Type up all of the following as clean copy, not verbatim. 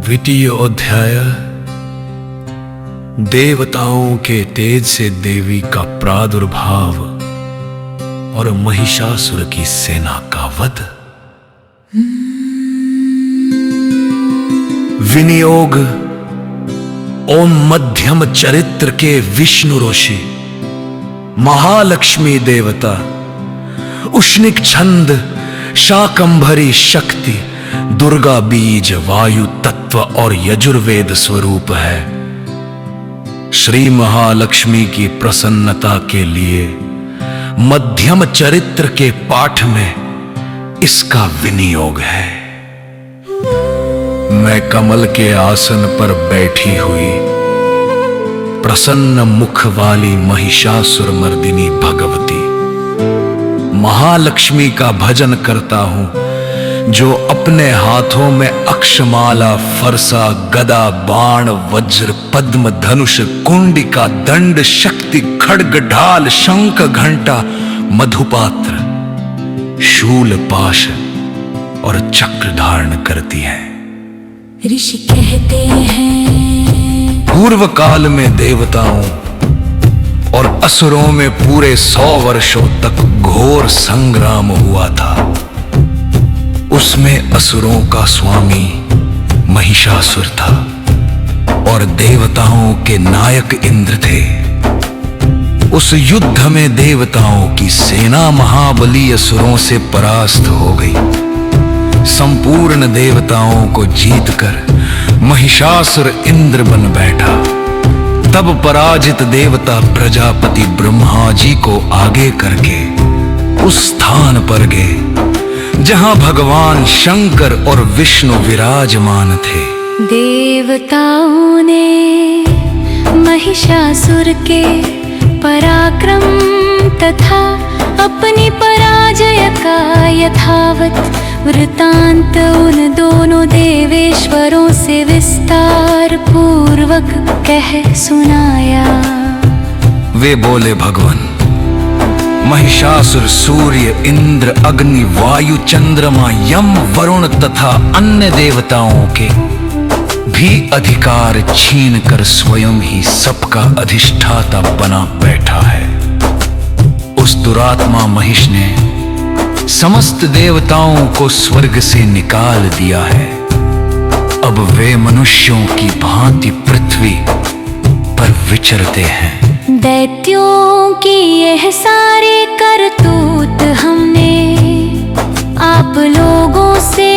द्वितीय अध्याय। देवताओं के तेज से देवी का प्रादुर्भाव और महिषासुर की सेना का वध। विनियोग। ओम मध्यम चरित्र के विष्णु ऋषि, महालक्ष्मी देवता, उष्णिक छंद, शाकंभरी शक्ति, दुर्गा बीज, वायु तत्व और यजुर्वेद स्वरूप है। श्री महालक्ष्मी की प्रसन्नता के लिए मध्यम चरित्र के पाठ में इसका विनियोग है। मैं कमल के आसन पर बैठी हुई प्रसन्न मुख वाली महिषासुर मर्दिनी भगवती महालक्ष्मी का भजन करता हूं, जो अपने हाथों में अक्षमाला, फरसा, गदा, बाण, वज्र, पद्म, धनुष, कुंडिका, दंड, शक्ति, खड्ग, ढाल, शंख, घंटा, मधुपात्र, शूल, पाश और चक्र धारण करती है। ऋषि कहते हैं पूर्व काल में देवताओं और असुरों में पूरे 100 वर्षों तक घोर संग्राम हुआ था। उसमें असुरों का स्वामी महिषासुर था और देवताओं के नायक इंद्र थे। उस युद्ध में देवताओं की सेना महाबली असुरों से परास्त हो गई। संपूर्ण देवताओं को जीतकर महिषासुर इंद्र बन बैठा। तब पराजित देवता प्रजापति ब्रह्मा जी को आगे करके उस स्थान पर गए जहां भगवान शंकर और विष्णु विराजमान थे। देवताओं ने महिषासुर के पराक्रम तथा अपनी पराजय का यथावत वृतांत उन दोनों देवेश्वरों से विस्तार पूर्वक कह सुनाया। वे बोले, भगवान, महिषासुर सूर्य, इंद्र, अग्नि, वायु, चंद्रमा, यम, वरुण तथा अन्य देवताओं के भी अधिकार छीन कर स्वयं ही सबका अधिष्ठाता बना बैठा है। उस दुरात्मा महिष ने समस्त देवताओं को स्वर्ग से निकाल दिया है। अब वे मनुष्यों की भांति पृथ्वी पर विचरते हैं। दैत्यों की यह सारी करतूत हमने आप लोगों से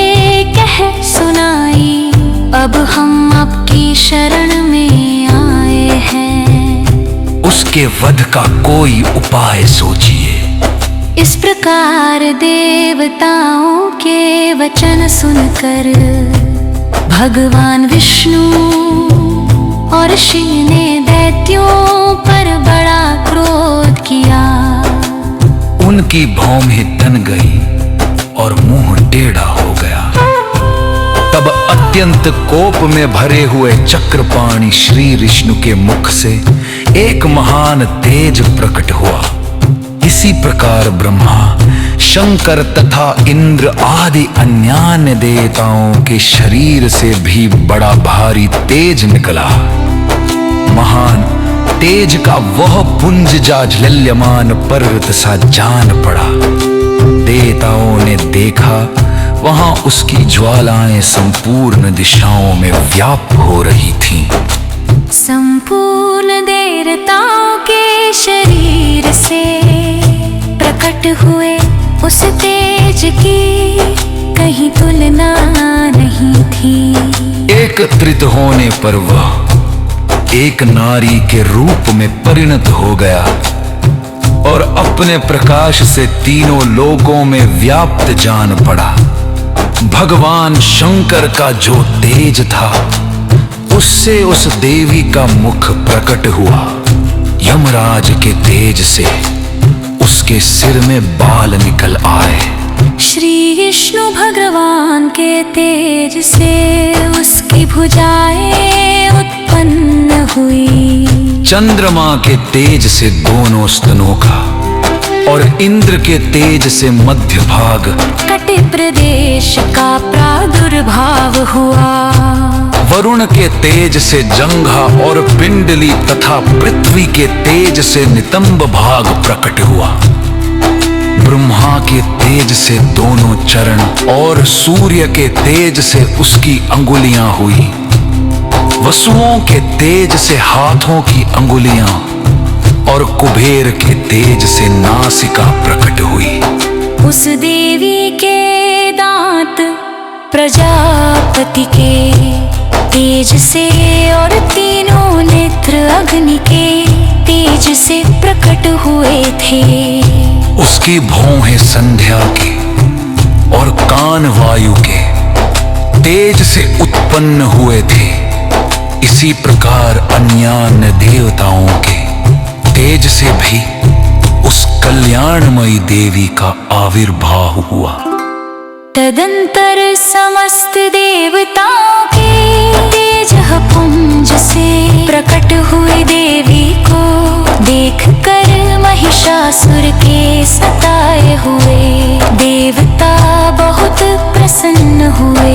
कह सुनाई। अब हम आपकी शरण में आए हैं। उसके वध का कोई उपाय सोचिए। इस प्रकार देवताओं के वचन सुनकर भगवान विष्णु और शिव ने दैत्यों पर बड़ा क्रोध किया। उनकी भौहें तन गई और मुंह टेढ़ा हो गया। तब अत्यंत कोप में भरे हुए चक्रपाणि श्री विष्णु के मुख से एक महान तेज प्रकट हुआ। इसी प्रकार ब्रह्मा, शंकर तथा इंद्र आदि अन्यान्य देवताओं के शरीर से भी बड़ा भारी तेज निकला। महान तेज का वह पुंज जाज्वल्यमान पर्वत सा जान पड़ा। देवताओं ने देखा, वहां उसकी ज्वालाएं संपूर्ण दिशाओं में व्याप्त हो रही थीं। संपूर्ण देवताओं के शरीर से प्रकट हुए उस तेज की कहीं तुलना नहीं थी। एकत्रित होने पर वह एक नारी के रूप में परिणत हो गया और अपने प्रकाश से तीनों लोकों में व्याप्त जान पड़ा। भगवान शंकर का जो तेज था, उससे उस देवी का मुख प्रकट हुआ। यमराज के तेज से उसके सिर में बाल निकल आए। श्री विष्णु भगवान के तेज से उसकी भुजाएं उत्पन्न हुई। चंद्रमा के तेज से दोनों स्तनों का और इंद्र के तेज से मध्य भाग कटि प्रदेश का प्रादुर्भाव हुआ। वरुण के तेज से जंघा और पिंडली तथा पृथ्वी के तेज से नितंब भाग प्रकट हुआ। ब्रह्मा के तेज से दोनों चरण और सूर्य के तेज से उसकी अंगुलियां हुई। वसुओं के तेज से हाथों की अंगुलियां और कुबेर के तेज से नासिका प्रकट हुई। उस देवी के दांत प्रजापति के तेज से और तीनों नेत्र अग्नि के तेज से प्रकट हुए थे। उसकी भौहें संध्या के और कान वायु के तेज से उत्पन्न हुए थे। इसी प्रकार अन्यान्य देवताओं के तेज से भी उस कल्याणमयी देवी का आविर्भाव हुआ। तदंतर समस्त देवताओं के तेज पुंज से प्रकट हुए देवी को देखकर महिषासुर के सताए हुए देवता बहुत प्रसन्न हुए।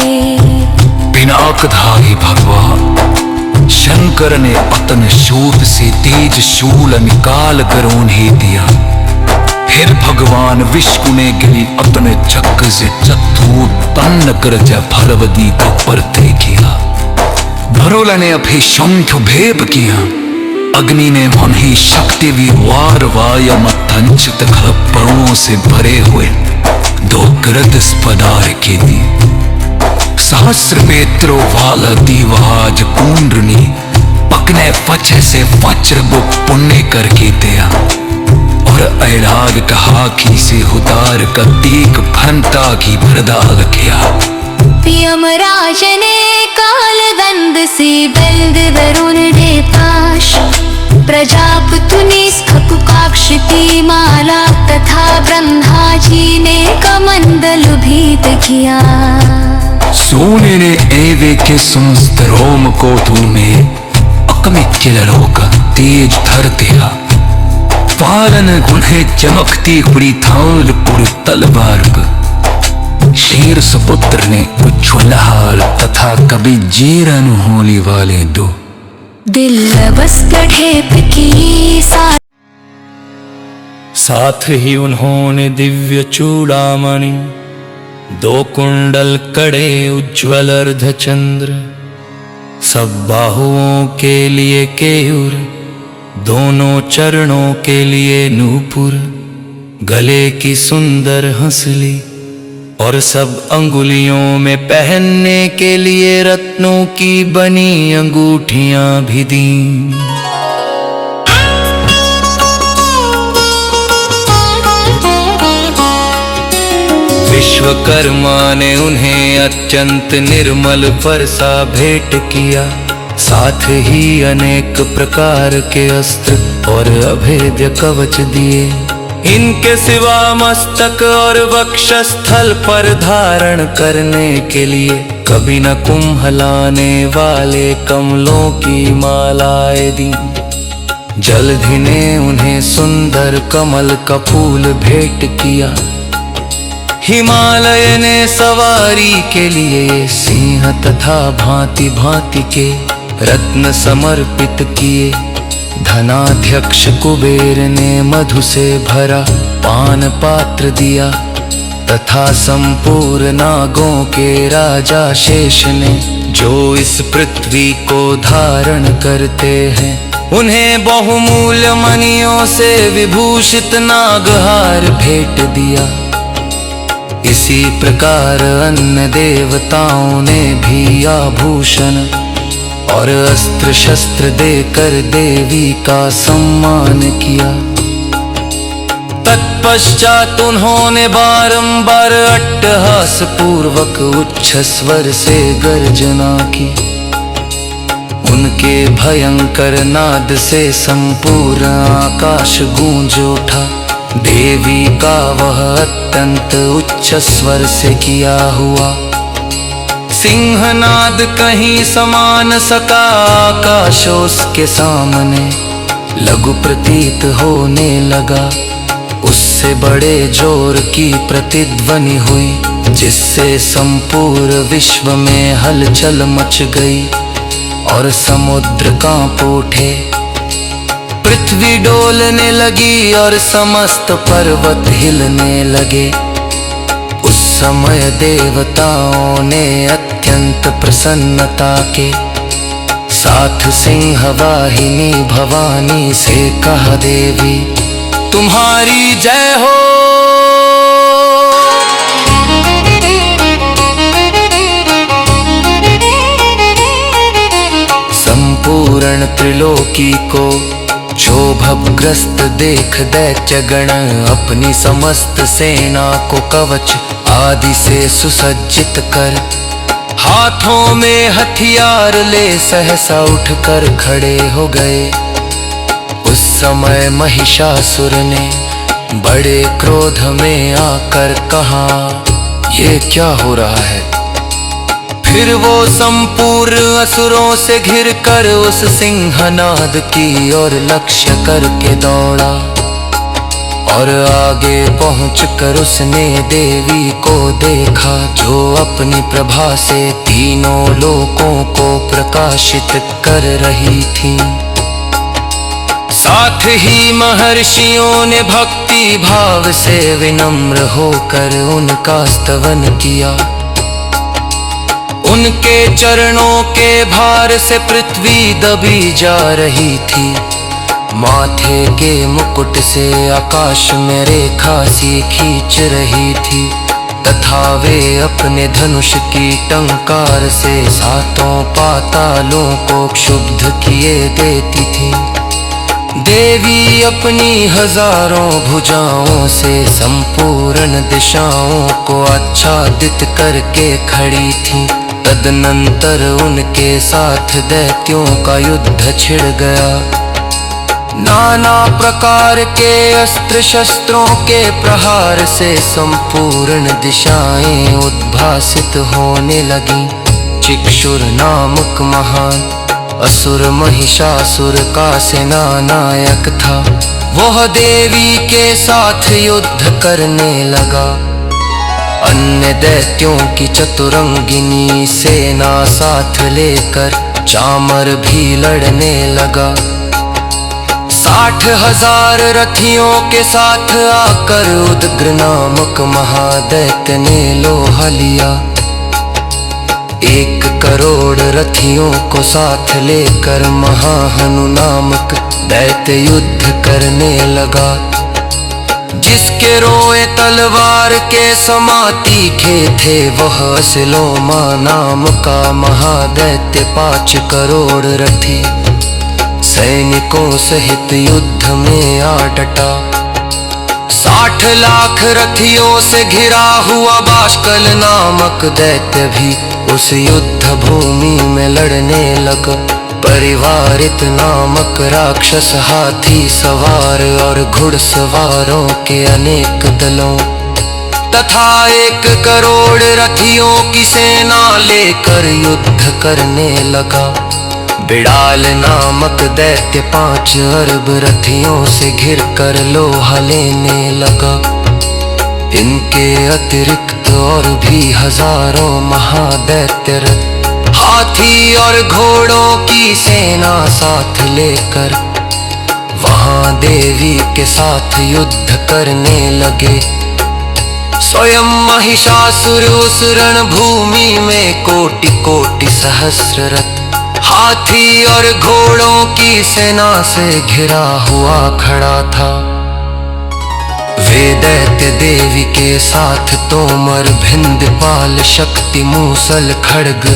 पिनाकधारी भगवान शंकर ने पतन शूट से तेज शूल निकाल कर उन्हें दिया। फिर भगवान विष्णु ने गिरी अपने चक्र से चतुर तन्न कर जब भरवती को परते किया। भरोला ने अभी शंख भेद किया। अग्नि ने उन्हें शक्ति विवार वायमतंचित खलपरों से भरे हुए दो कृत स्पदार के दिए। सहस्र पेत्रो वाला दीवाज कुंडनी पकने पचे से वज्र वो पुण्य करके दिया। और ऐराग कहा की से उतार का तीक फंता की प्रदाग किया। यमराज ने काल दंड से बल्द वरुण ने पाश प्रजापति स्खकुकाक्षिति माला तथा ब्रह्मा जी ने कमंडल भीत किया। सोने ने एवे के समस्त रोम को तुम्हें अकमित रोक तेज धर दिया। पालन उन्हें चमकती हुई थाल पुर तलवार पर शेर सपुत्र ने उज्ज्वल तथा कभी जीरन होली वाले दो दिल वस्त्र ढेप की साथ ही उन्होंने दिव्य चूड़ामणि दो कुंडल कड़े उज्ज्वल अर्धचंद्र सब बाहुओं के लिए केयूर दोनों चरणों के लिए नूपुर गले की सुंदर हंसली और सब अंगुलियों में पहनने के लिए रत्नों की बनी अंगूठियां भी दी। विश्वकर्मा ने उन्हें अत्यंत निर्मल फरसा भेंट किया। साथ ही अनेक प्रकार के अस्त्र और अभेद्य कवच दिए। इनके सिवा मस्तक और वक्षस्थल पर धारण करने के लिए कभी न कुम्हलाने वाले कमलों की मालाएं दी। जल्दी ने उन्हें सुंदर कमल का फूल भेंट किया। हिमालय ने सवारी के लिए सिंह तथा भांति भांति के रत्न समर्पित किए। धनाध्यक्ष कुबेर ने मधु से भरा पान पात्र दिया तथा संपूर्ण नागों के राजा शेष ने जो इस पृथ्वी को धारण करते हैं उन्हें बहुमूल्य मणियों से विभूषित नागहार भेंट दिया। इसी प्रकार अन्य देवताओं ने भी आभूषण और अस्त्र शस्त्र देकर देवी का सम्मान किया। तत्पश्चात उन्होंने बारंबार अट्टहास पूर्वक उच्च स्वर से गर्जना की। उनके भयंकर नाद से संपूर्ण आकाश गूंज उठा। देवी का वह अत्यंत उच्च स्वर से किया हुआ सिंहनाद कहीं समान सका आकाशों के सामने लघु प्रतीत होने लगा। उससे बड़े जोर की प्रतिध्वनि हुई जिससे संपूर्ण विश्व में हलचल मच गई। और समुद्र कांप उठे। पृथ्वी डोलने लगी और समस्त पर्वत हिलने लगे। उस समय देवताओं ने अत्यंत प्रसन्नता के साथ सिंह वाहिनी भवानी से कहा, देवी तुम्हारी जय हो। संपूर्ण त्रिलोकी को क्षोभग्रस्त देख दैत्यगण अपनी समस्त सेना को कवच आदि से सुसज्जित कर हाथों में हथियार ले सहसा उठकर खड़े हो गए। उस समय महिषासुर ने बड़े क्रोध में आकर कहा, ये क्या हो रहा है? फिर वो संपूर्ण असुरों से घिरकर उस सिंहनाद की ओर लक्ष्य करके दौड़ा और आगे पहुंचकर उसने देवी को देखा, जो अपनी प्रभा से तीनों लोकों को प्रकाशित कर रही थी। साथ ही महर्षियों ने भक्ति भाव से विनम्र होकर उनका स्तवन किया। उनके चरणों के भार से पृथ्वी दबी जा रही थी। माथे के मुकुट से आकाश में रेखा सी खींच रही थी तथा वे अपने धनुष की टंकार से सातों पातालों को क्षुब्ध किए देती थी। देवी अपनी हजारों भुजाओं से संपूर्ण दिशाओं को आच्छादित करके खड़ी थी। तदनंतर उनके साथ दैत्यों का युद्ध छिड़ गया। नाना प्रकार के अस्त्र शस्त्रों के प्रहार से संपूर्ण दिशाएं उद्भासित होने लगी। चिक्षुर नामक महान असुर महिषासुर का सेनानायक था। वह देवी के साथ युद्ध करने लगा। अन्य दैत्यों की चतुरंगिनी सेना साथ लेकर चामर भी लड़ने लगा। 60,000 रथियों के साथ आकर उदग्र नामक महादैत्य ने लोहा लिया। 1 करोड़ रथियों को साथ लेकर महाहनु नामक दैत्य युद्ध करने लगा। जिसके रोए तलवार के समा तीखे थे, वह असिलोमा नाम का महादैत्य 5 करोड़ रथी सैनिकों सहित युद्ध में आ डटा। 60 लाख रथियों से घिरा हुआ बाष्कल नामक दैत्य भी उस युद्ध भूमि में लड़ने लगा। परिवारित नामक राक्षस हाथी सवार और घुड़सवारों के अनेक दलों तथा 1 करोड़ रथियों की सेना लेकर युद्ध करने लगा। बिड़ाल नामक दैत्य 5 अरब रथियों से घिरकर लोहा लेने लगा। इनके अतिरिक्त और भी हजारों महादैत्य रथ हाथी और घोड़ों की सेना साथ लेकर वहां देवी के साथ युद्ध करने लगे। स्वयं महिषासुर उस रणभूमि में कोटि कोटि सहस्र रथ हाथी और घोड़ों की सेना से घिरा हुआ खड़ा था। वे दैत्य देवी के साथ तोमर भिंदपाल शक्ति मूसल खड्ग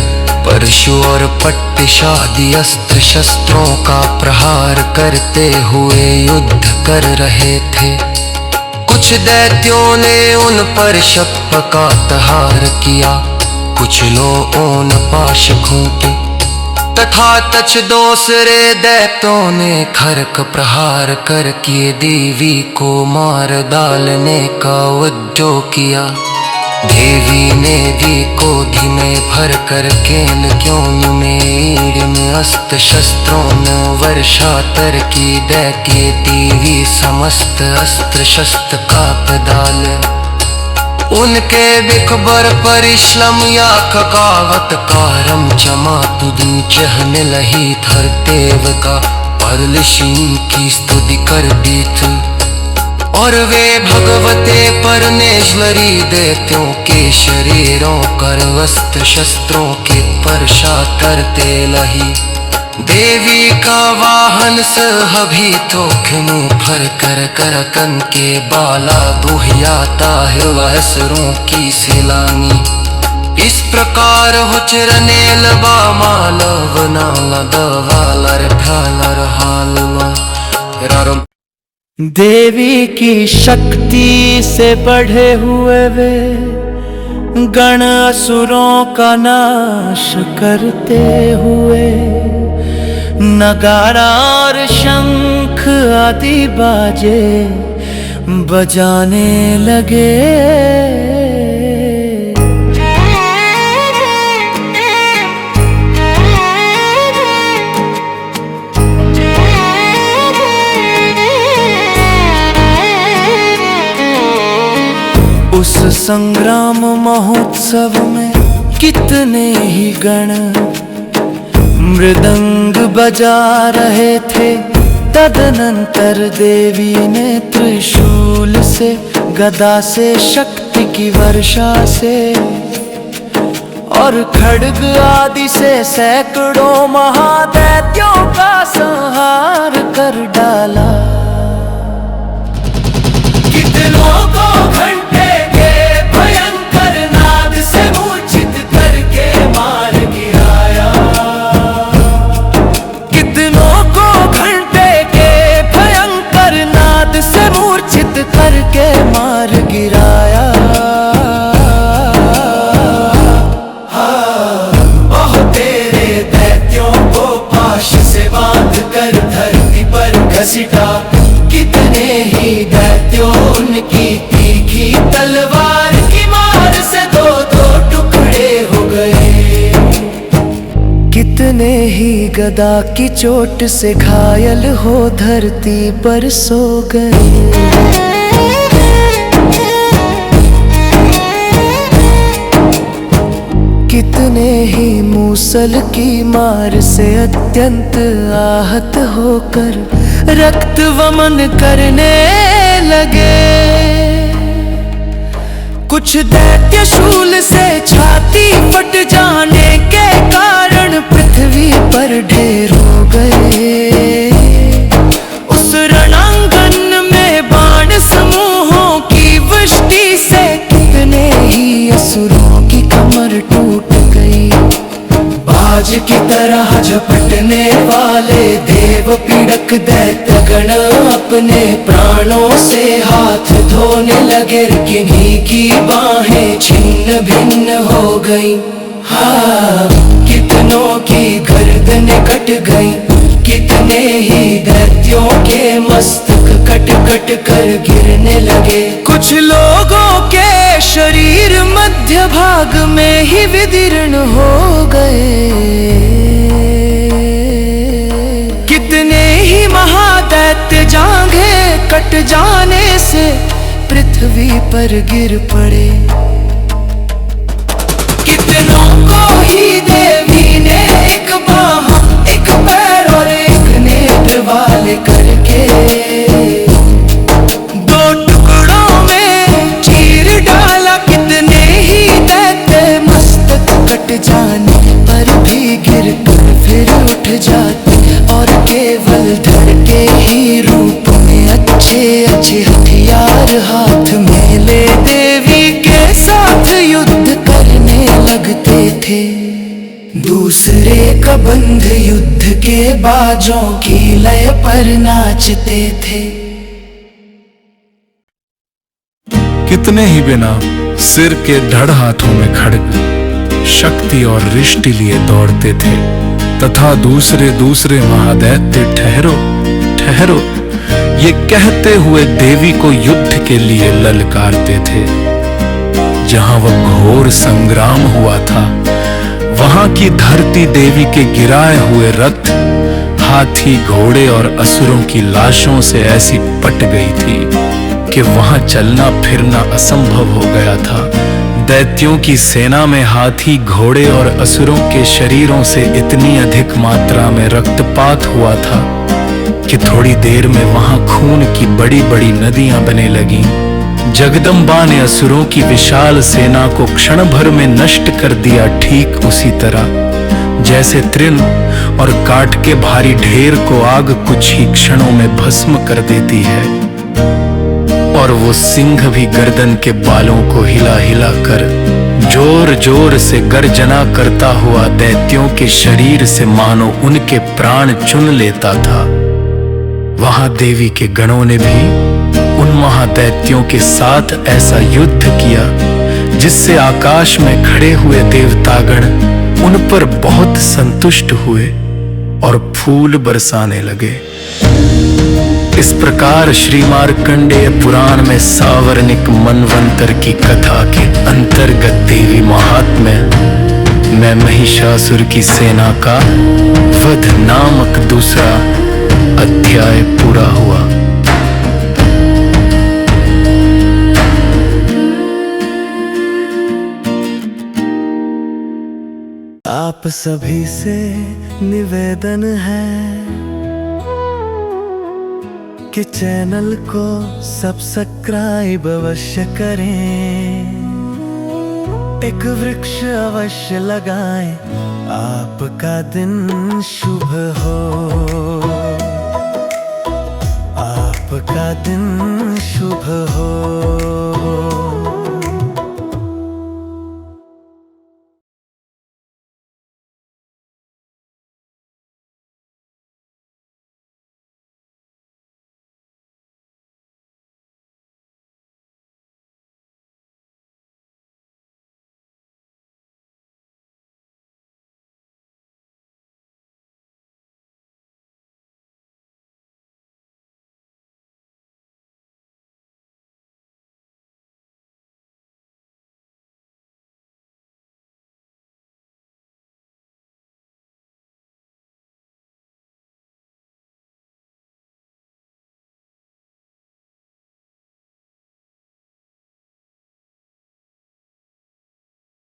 परशु और पट्टिशादि अस्त्र शस्त्रों का प्रहार करते हुए युद्ध कर रहे थे। कुछ दैत्यों ने उन पर शप्पकातहार किया, कुछ लोगों ने पाश घूंटे तथा तच दूसरे दैत्यों ने खरक प्रहार करके देवी को मार डालने का उद्योग किया। देवी ने दी को धीमे भर कर केन क्यों में अस्त्र शस्त्रों न वर्षातर की दैत्य देवी समस्त अस्त्र शस्त्र का पदाल उनके बिखबर परिश्रम या खकावत कारम क्षमा तुदू चहन लही धरतेव का परलशीन की स्तुति कर दीथ। और वे भगवते परमेश्वरी दैत्यों के शरीरों कर वस्त्र शस्त्रों के परशा तरते लही। देवी का वाहन सहभी तो खिमु फर कर कर कन के बाला दुहियाता है वहसरों की सिलानी। इस प्रकार हो चरने लबा मालव नाला दवालर फैलर हालवा रारम। देवी की शक्ति से बढ़े हुए वे गण असुरों का नाश करते हुए नगारा और शंख आदि बाजे बजाने लगे। उस संग्राम महोत्सव में कितने ही गण मृदंग बजा रहे थे। तदनंतर देवी ने त्रिशूल से गदा से शक्ति की वर्षा से और खड्ग आदि से सैकड़ों महादैत्यों का संहार कर डाला। कितनों को घंटे के भयंकर नाद से मूर्छित करके मार गिराया। कितनों को घंटे के भयंकर नाद से मूर्छित करके मार गिराया। ओह तेरे दैत्यों को पाश से बांध कर धरती पर घसीटा। कितने ही दैत्यों उनकी तीखी तलवार की मार से दो दो टुकड़े हो गए। कितने ही गदा की चोट से घायल हो धरती पर सो गए। कितने ही मूसल की मार से अत्यंत आहत होकर रक्त वमन करने लगे। कुछ दैत्य शूल से छाती फट जाने के कारण पृथ्वी पर ढेर हो गए। उस रणांगन में बाण समूहों की वृष्टि से कितने ही असुरों की कमर टूट गई। बाज की तरह झपटने वाले देव पीड़क दैत्य गण अपने प्राणों से हाथ धोने लगे। किन्हीं की बाहें छिन्न भिन्न हो गई। हाँ, कितनों की गर्दनें कट गई। कितने ही दैत्यों के मस्तक कट कट कर गिरने लगे। कुछ लोगों के शरीर मध्य भाग में ही विदीर्ण हो गए। कितने ही महादैत्य जांघें कट जाने से पृथ्वी पर गिर पड़े। कितनों को ही देवी ने एक बाह एक पैर और एक नेत्र वाले करके दो टुकड़ों में चीर डाला। कितने ही दैत्य मस्तक कट जाने पर भी गिर कर फिर उठ जाते और केवल धड़ के ही रूप में अच्छे अच्छे हथियार हाथ में ले देवी के साथ युद्ध करने लगते थे। दूसरे का बंध युद्ध के बाजों की लय पर नाचते थे। कितने ही बिना सिर के धड़ हाथों में खड्ग शक्ति और रिष्टि लिए दौड़ते थे तथा दूसरे दूसरे महादैत्य ठहरो ठहरो ये कहते हुए देवी को युद्ध के लिए ललकारते थे। जहां वह घोर संग्राम हुआ था वहां की धरती देवी के गिराए हुए रथ हाथी घोड़े और असुरों की लाशों से ऐसी पट गई थी कि वहां चलना फिरना असंभव हो गया था। दैत्यों की सेना में हाथी, घोड़े और असुरों के शरीरों से इतनी अधिक मात्रा में रक्तपात हुआ था कि थोड़ी देर में वहां खून की बड़ी बड़ी नदियां बने लगीं। जगदम्बा ने असुरों की विशाल सेना को क्षण भर में नष्ट कर दिया, ठीक उसी तरह जैसे तृण और काट के भारी ढेर को आग कुछ ही क्षणों में भस्म कर देती है। और वो सिंह भी गर्दन के बालों को हिला हिला कर जोर जोर से गर्जना करता हुआ दैत्यों के शरीर से मानो उनके प्राण चुन लेता था। वहां देवी के गणों ने भी उन महादैत्यों के साथ ऐसा युद्ध किया जिससे आकाश में खड़े हुए देवतागण उन पर बहुत संतुष्ट हुए और फूल बरसाने लगे। इस प्रकार श्री मार्कंडेय पुराण में सावर्णिक मनवंतर की कथा के अंतर्गत देवी महात्म्य में महिषासुर की सेना का वध नामक दूसरा अध्याय पूरा हुआ। आप सभी से निवेदन है कि चैनल को सब्सक्राइब अवश्य करें, एक वृक्ष अवश्य लगाएं, आपका दिन शुभ हो, आपका दिन शुभ हो।